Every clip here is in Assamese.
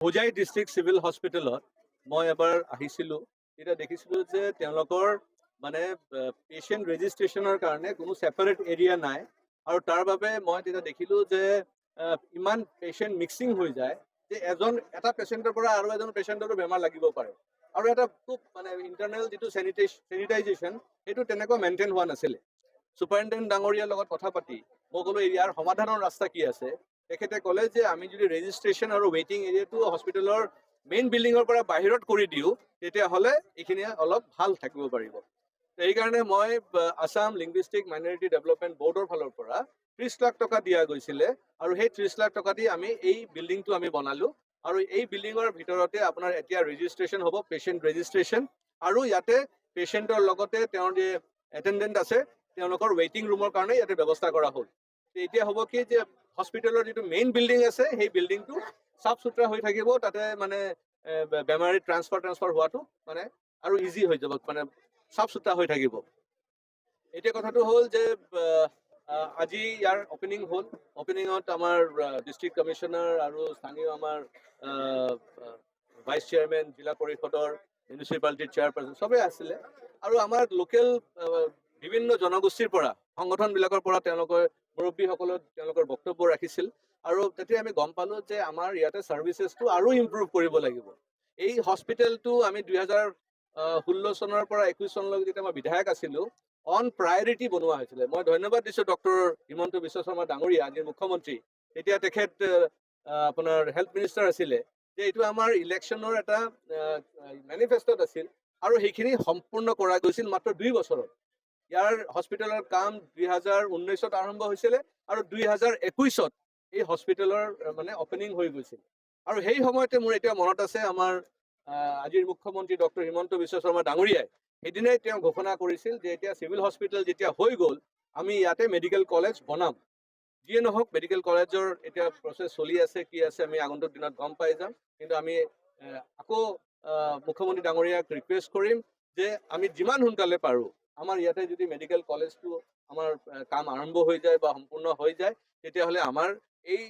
হোজাই ডিষ্ট্ৰিক্ট চিভিল হস্পিটেলত মই এবাৰ আহিছিলোঁ। তেতিয়া দেখিছিলোঁ যে তেওঁলোকৰ মানে পেচেণ্ট ৰেজিষ্ট্ৰেশ্যনৰ কাৰণে কোনো ছেপাৰেট এৰিয়া নাই, আৰু তাৰ বাবে মই তেতিয়া দেখিলোঁ যে ইমান পেচেণ্ট মিক্সিং হৈ যায় যে এটা পেচেণ্টৰ পৰা আৰু এজন পেচেণ্টৰো বেমাৰ লাগিব পাৰে, আৰু এটা খুব মানে ইণ্টাৰনেল যিটো চেনিটাইজেশ্যন সেইটো তেনেকুৱা মেইনটেইন হোৱা নাছিলে। ছুপাৰিনটেণ্ডেণ্ট ডাঙৰীয়াৰ লগত কথা পাতি মই ক'লোঁ ইয়াৰ সমাধানৰ ৰাস্তা কি আছে। তেখেতে ক'লে যে আমি যদি ৰেজিষ্ট্ৰেশ্যন আৰু ৱেইটিং এৰিয়াটো হস্পিটেলৰ মেইন বিল্ডিঙৰ পৰা বাহিৰত কৰি দিওঁ তেতিয়াহ'লে এইখিনি অলপ ভাল থাকিব পাৰিব। সেইকাৰণে মই আছাম লিংগুইষ্টিক মাইনৰিটি ডেভেলপমেণ্ট বৰ্ডৰ ফালৰ পৰা 30 লাখ টকা দিয়া গৈছিলে, আৰু সেই 30 লাখ টকা দি আমি এই বিল্ডিংটো আমি বনালোঁ। আৰু এই বিল্ডিঙৰ ভিতৰতে আপোনাৰ এতিয়া ৰেজিষ্ট্ৰেশ্যন হ'ব, পেচেণ্ট ৰেজিষ্ট্ৰেশ্যন, আৰু ইয়াতে পেচেণ্টৰ লগতে তেওঁৰ যে এটেণ্ডেণ্ট আছে তেওঁলোকৰ ৱেইটিং ৰুমৰ কাৰণে ইয়াতে ব্যৱস্থা কৰা হ'ল। এতিয়া হ'ব কি যে হস্পিটেলৰ যিটো মেইন বিল্ডিং আছে সেই বিল্ডিংটো চাফ চুতৰা হৈ থাকিব, তাতে মানে বেমাৰী ট্ৰান্সফাৰ হোৱাটো মানে আৰু ইজি হৈ যাব, মানে চাফ চুতৰা হৈ থাকিব। এতিয়া কথাটো হ'ল যে আজি ইয়াৰ অপেনিং হ'ল। অপেনিঙত আমাৰ ডিষ্ট্ৰিক্ট কমিশ্যনাৰ আৰু স্থানীয় আমাৰ ভাইচ চেয়াৰমেন, জিলা পৰিষদৰ মিউনিচিপালিটিৰ চেয়াৰপাৰ্চন চবেই আছিলে, আৰু আমাৰ লোকেল বিভিন্ন জনগোষ্ঠীৰ পৰা সংগঠনবিলাকৰ পৰা তেওঁলোকৰ মুৰব্বীসকলে তেওঁলোকৰ বক্তব্য ৰাখিছিল। আৰু তেতিয়া আমি গম পালোঁ যে আমাৰ ইয়াতে ছাৰ্ভিচেছটো আৰু ইম্প্ৰুভ কৰিব লাগিব। এই হস্পিটেলটো আমি 2016 চনৰ পৰা 21 চনলৈকে যেতিয়া মই বিধায়ক আছিলোঁ অন প্ৰায়ৰিটি বনোৱা হৈছিলে। মই ধন্যবাদ দিছোঁ ডক্টৰ হিমন্ত বিশ্ব শৰ্মা ডাঙৰীয়া, আজিৰ মুখ্যমন্ত্ৰী, তেতিয়া তেখেত আপোনাৰ হেল্থ মিনিষ্টাৰ আছিলে, যে এইটো আমাৰ ইলেকশ্যনৰ এটা মেনিফেষ্টত আছিল, আৰু সেইখিনি সম্পূৰ্ণ কৰা গৈছিল মাত্ৰ 2 বছৰত। ইয়াৰ হস্পিটেলৰ কাম 2019ত আৰম্ভ হৈছিলে, আৰু 2021ত এই হস্পিটেলৰ মানে অপেনিং হৈ গৈছিল। আৰু সেই সময়তে মোৰ এতিয়া মনত আছে আমাৰ আজিৰ মুখ্যমন্ত্ৰী ডক্টৰ হিমন্ত বিশ্ব শৰ্মা ডাঙৰীয়াই সেইদিনাই তেওঁ ঘোষণা কৰিছিল যে এতিয়া চিভিল হস্পিটেল যেতিয়া হৈ গ'ল আমি ইয়াতে মেডিকেল কলেজ বনাম। যিয়ে নহওক মেডিকেল কলেজৰ এতিয়া প্ৰচেছ চলি আছে, কি আছে আমি আগন্তুক দিনত গম পাই যাম। কিন্তু আমি আকৌ মুখ্যমন্ত্ৰী ডাঙৰীয়াক ৰিকুৱেষ্ট কৰিম যে আমি যিমান সোনকালে পাৰোঁ আমাৰ ইয়াতে যদি মেডিকেল কলেজটো আমাৰ কাম আৰম্ভ হৈ যায় বা সম্পূৰ্ণ হৈ যায় তেতিয়াহ'লে আমাৰ এই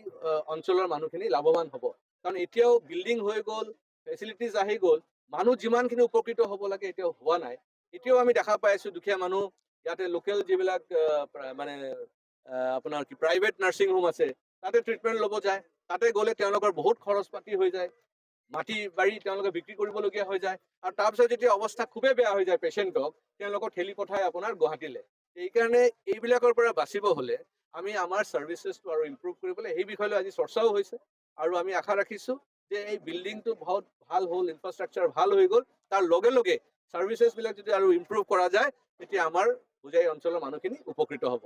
অঞ্চলৰ মানুহখিনি লাভৱান হ'ব। কাৰণ এতিয়াও বিল্ডিং হৈ গ'ল, ফেচিলিটিজ আহি গ'ল, মানুহ যিমানখিনি উপকৃত হ'ব লাগে এতিয়াও হোৱা নাই। এতিয়াও আমি দেখা পাই আছোঁ দুখীয়া মানুহ ইয়াতে লোকেল যিবিলাক মানে আপোনাৰ কি প্ৰাইভেট নাৰ্ছিং হোম আছে তাতে ট্ৰিটমেণ্ট ল'ব যায়, তাতে গ'লে তেওঁলোকৰ বহুত খৰচ পাতি হৈ যায়, মাটি বাৰী তেওঁলোকে বিক্ৰী কৰিবলগীয়া হৈ যায়, আৰু তাৰপিছত যেতিয়া অৱস্থা খুবেই বেয়া হৈ যায় পেচেণ্টক তেওঁলোকক ঠেলি পঠায় আপোনাৰ গুৱাহাটীলৈ। এইকাৰণে এইবিলাকৰ পৰা বাচিব হ'লে আমি আমাৰ ছাৰ্ভিচেছটো আৰু ইম্প্ৰুভ কৰিবলৈ সেই বিষয়লৈ আজি চৰ্চাও হৈছে, আৰু আমি আশা ৰাখিছোঁ যে এই বিল্ডিংটো বহুত ভাল হ'ল, ইনফ্ৰাষ্ট্ৰাকচাৰ ভাল হৈ গ'ল, তাৰ লগে লগে ছাৰ্ভিচেছবিলাক যদি আৰু ইম্প্ৰুভ কৰা যায় তেতিয়া আমাৰ হোজাই অঞ্চলৰ মানুহখিনি উপকৃত হ'ব।